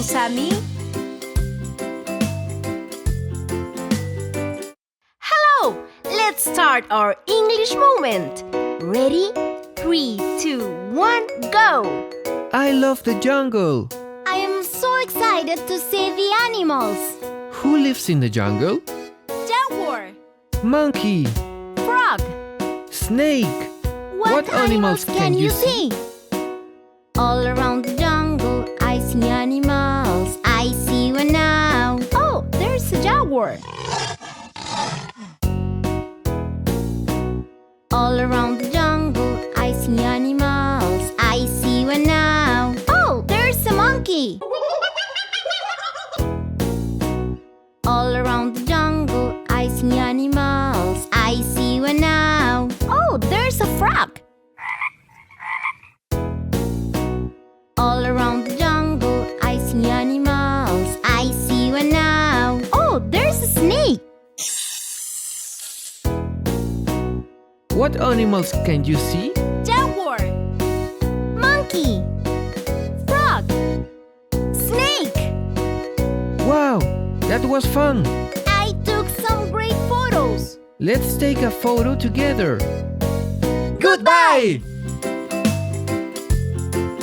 Sammy. Hello! Let's start our English moment. Ready? 3, 2, 1, go! I love the jungle. I am so excited to see the animals. Who lives in the jungle? Jaguar. Monkey. Frog. Snake. What animals can you see? All around the jungle, I see animals. I see one now. Oh, there's a jaguar. All around the jungle, I see animals. I see one now. Oh, there's a monkey. All around the jungle, I see animals. I see one now. Oh, there's a frog. All around the jungle, I see animals. I see one now. Oh, there's a snake. What animals can you see? Jaguar. Monkey. Frog. Snake. Wow, that was fun. I took some great photos. Let's take a photo together. Goodbye!